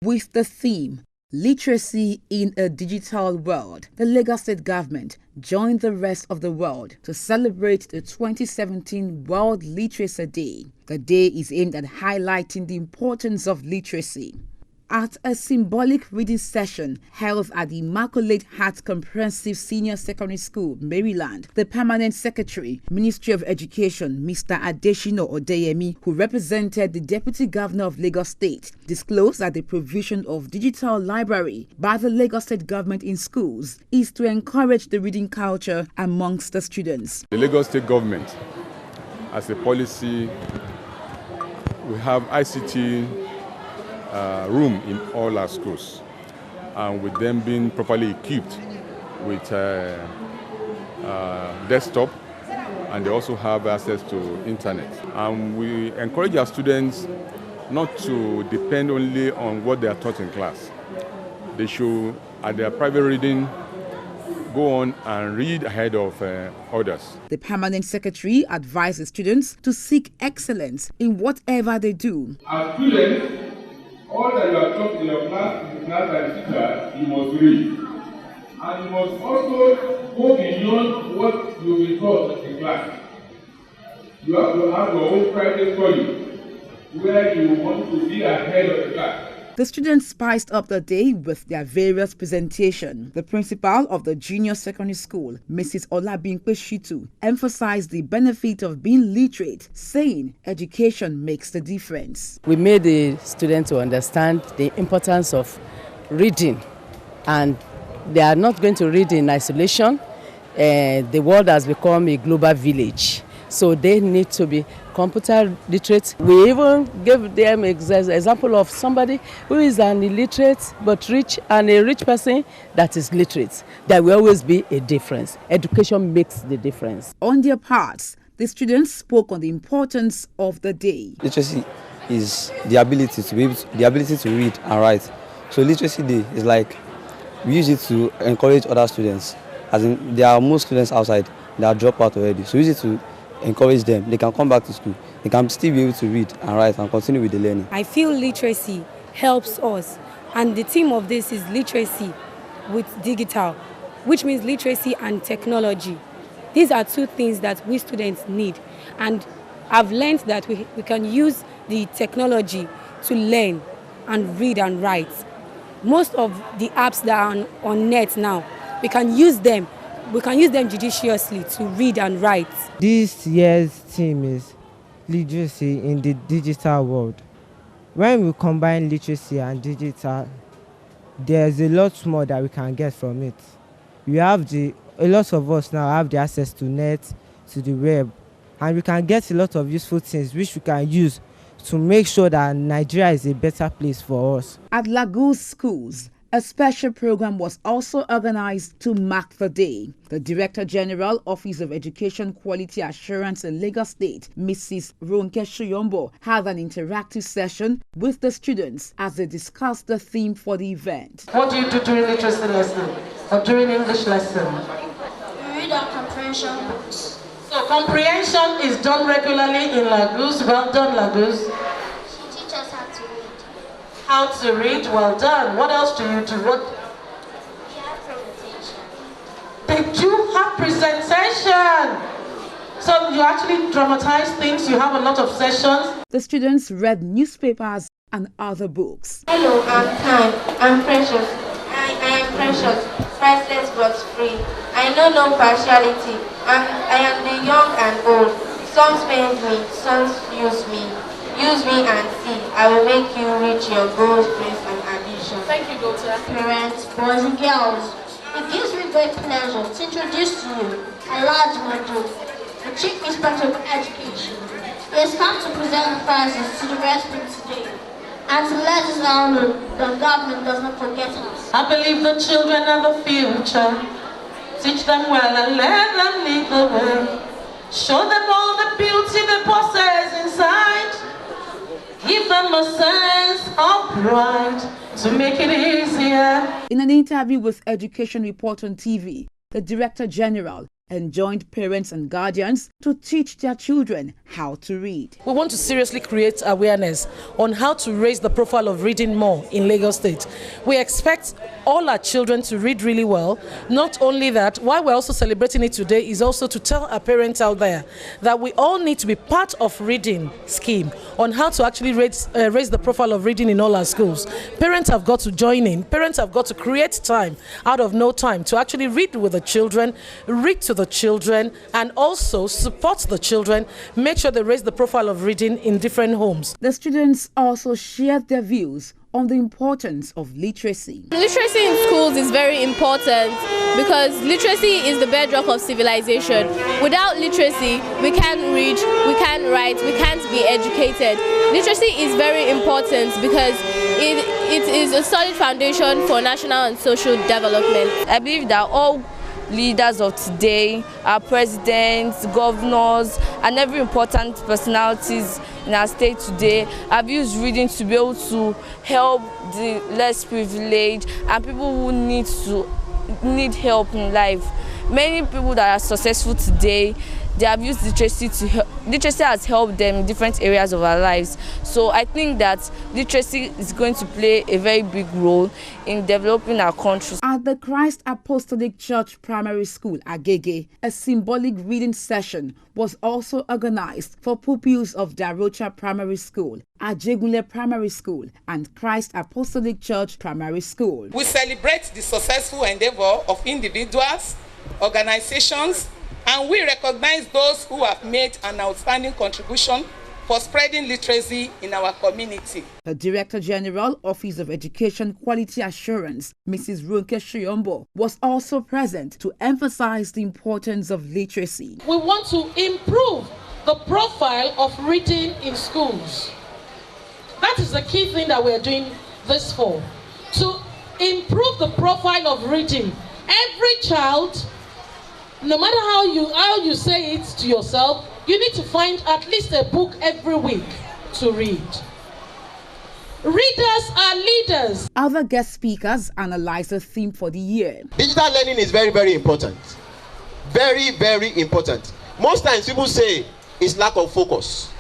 With the theme, Literacy in a Digital World, the Lagos State government joined the rest of the world to celebrate the 2017 World Literacy Day. The day is aimed at highlighting the importance of literacy. At a symbolic reading session held at the Immaculate Heart Comprehensive Senior Secondary School, Maryland, the Permanent Secretary, Ministry of Education, Mr. Adeshino Odeyemi, who represented the Deputy Governor of Lagos State, disclosed that the provision of digital library by the Lagos State government in schools is to encourage the reading culture amongst the students. The Lagos State government, as a policy, we have ICT room in all our schools, and with them being properly equipped with desktop, and they also have access to internet. And we encourage our students not to depend only on what they are taught in class. They should, at their private reading, go on and read ahead of others. The Permanent Secretary advised the students to seek excellence in whatever they do. As students, all that you are taught in your class by the teacher, you must read. And you must also go beyond what you will be taught in class. You have to have your own private study where you want to be ahead of the class. The students spiced up the day with their various presentations. The principal of the junior secondary school, Mrs. Olabimpe Shitu, emphasized the benefit of being literate, saying education makes the difference. We made the students to understand the importance of reading, and they are not going to read in isolation. The world has become a global village, so they need to be computer literate. We even gave them an example of somebody who is an illiterate but rich, and a rich person that is literate. There will always be a difference. Education makes the difference. On their parts, the students spoke on the importance of the day. Literacy is the ability to read and write. So Literacy Day is like we use it to encourage other students. As in, there are most students outside that are dropped out already. So we use it to encourage them. They can come back to school. They can still be able to read and write and continue with the learning. I feel literacy helps us, and the theme of this is literacy with digital, which means literacy and technology. These are two things that we students need, and I've learned that we can use the technology to learn and read and write. Most of the apps that are on net now, we can use them judiciously to read and write. This year's theme is literacy in the digital world. When we combine literacy and digital, there's a lot more that we can get from it. A lot of us now have the access to net, to the web, and we can get a lot of useful things which we can use to make sure that Nigeria is a better place for us. At Lagos schools, a special program was also organized to mark the day. The Director General, Office of Education Quality Assurance in Lagos State, Mrs. Ronke Shuyombo, had an interactive session with the students as they discussed the theme for the event. What do you do during literacy lesson or during English lesson? We read our comprehension books. So comprehension is done regularly in Lagos. Well done, Lagos. She teaches us how to read. How to read, well done. What else do you do? We have presentation. They do have presentation. So you actually dramatize things, you have a lot of sessions. The students read newspapers and other books. Hello, I'm kind. I'm precious. I am precious, priceless but free. I know no partiality. I am the young and old. Some spend me, some use me. Use me and see. I will make you reach your goals, dreams, and ambitions. Thank you, daughter. Parents, boys and girls, it gives me great pleasure to introduce to you a large module, the Chief Inspector of Education. He has come to present the prizes to the residents today and to let us all know the government does not forget us. I believe the children are the future. Teach them well and let them lead the way. Show them all the beauty that possess inside. Give them a sense of pride to make it easier. In an interview with Education Report on TV, the Director General, enjoined parents and guardians to teach their children how to read. We want to seriously create awareness on how to raise the profile of reading more in Lagos State. We expect all our children to read really well. Not only that, why we're also celebrating it today is also to tell our parents out there that we all need to be part of reading scheme on how to actually raise the profile of reading in all our schools. Parents have got to join in. Parents have got to create time out of no time to actually read with the children, read to the children, and also support the children, make sure they raise the profile of reading in different homes. The students also shared their views on the importance of literacy. Literacy in schools is very important because literacy is the bedrock of civilization. Without literacy, we can't read, we can't write, we can't be educated. Literacy is very important because it is a solid foundation for national and social development. I believe that all leaders of today, our presidents, governors, and every important personalities in our state today have used reading to be able to help the less privileged and people who need help in life. Many people that are successful today, they have used literacy to help. Literacy has helped them in different areas of our lives. So I think that literacy is going to play a very big role in developing our country. At the Christ Apostolic Church Primary School, Agege, a symbolic reading session was also organized for pupils of Darocha Primary School, Ajegunle Primary School, and Christ Apostolic Church Primary School. We celebrate the successful endeavor of individuals, organizations, and we recognize those who have made an outstanding contribution for spreading literacy in our community. The Director General, Office of Education Quality Assurance, Mrs. Ronke Shiyombo, was also present to emphasize the importance of literacy. We want to improve the profile of reading in schools. That is the key thing that we're doing this for. To improve the profile of reading. Every child, no matter how you say it to yourself, you need to find at least a book every week to read. Readers are leaders. Other guest speakers analyzed the theme for the year. Digital learning is very, very important. Very, very important. Most times people say it's lack of focus,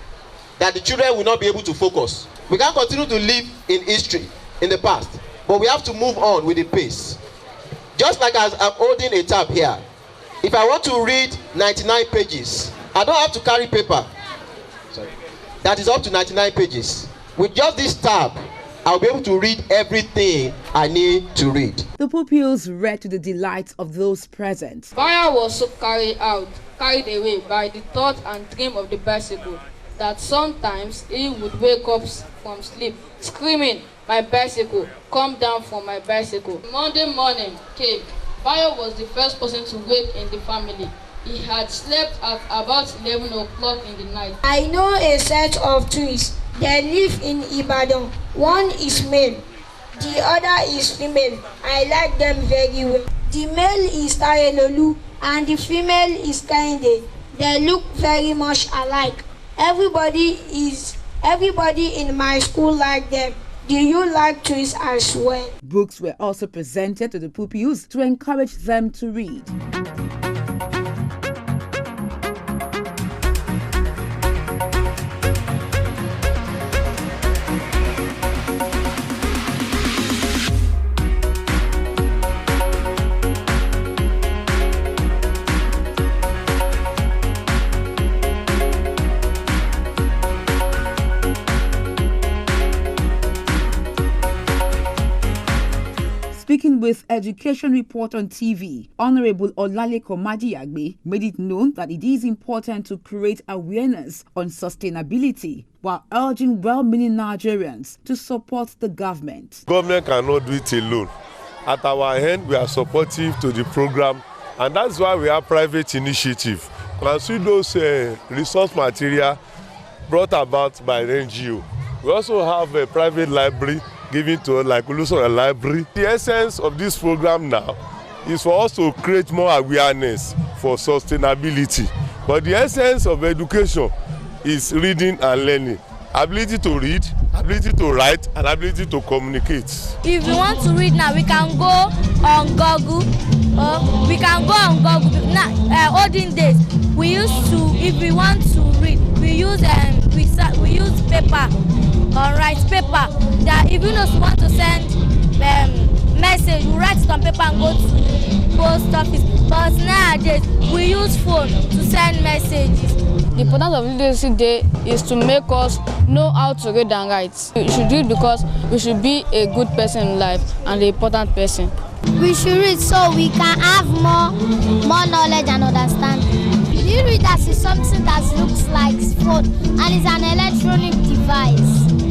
that the children will not be able to focus. We can't continue to live in history, in the past, but we have to move on with the pace. Just like as I'm holding a tab here, if I want to read 99 pages, I don't have to carry paper. Sorry. That is up to 99 pages. With just this tab, I'll be able to read everything I need to read. The pupils read to the delight of those present. Fire was so carried away by the thought and dream of the bicycle that sometimes he would wake up from sleep screaming, "My bicycle, come down from my bicycle." Monday morning came. Bayo was the first person to wake in the family. He had slept at about 11 o'clock in the night. I know a set of twins. They live in Ibadan. One is male, the other is female. I like them very well. The male is Tayelolu and the female is Kainde. They look very much alike. Everybody in my school like them. Do you like twins as well? Books were also presented to the pupils to encourage them to read. Speaking with Education Report on TV, Honorable Olaleko Madiyagbe made it known that it is important to create awareness on sustainability while urging well-meaning Nigerians to support the government. Government cannot do it alone. At our end, we are supportive to the program, and that's why we have private initiative. Consider those resource material brought about by the NGO. We also have a private library given to us, like Ulusola Library. The essence of this program now is for us to create more awareness for sustainability. But the essence of education is reading and learning. Ability to read, ability to write, and ability to communicate. If we want to read now, we can go on Google or we can go on Google. Now, olden days, we used to, if we want to read, we use paper or write paper. That if you want to send message, we write it on paper and go to post office. But nowadays, we use phone to send messages. The importance of Literacy Day is to make us know how to read and write. We should read because we should be a good person in life and an important person. We should read so we can have more knowledge and understanding. E-readers is something that looks like phone and is an electronic device.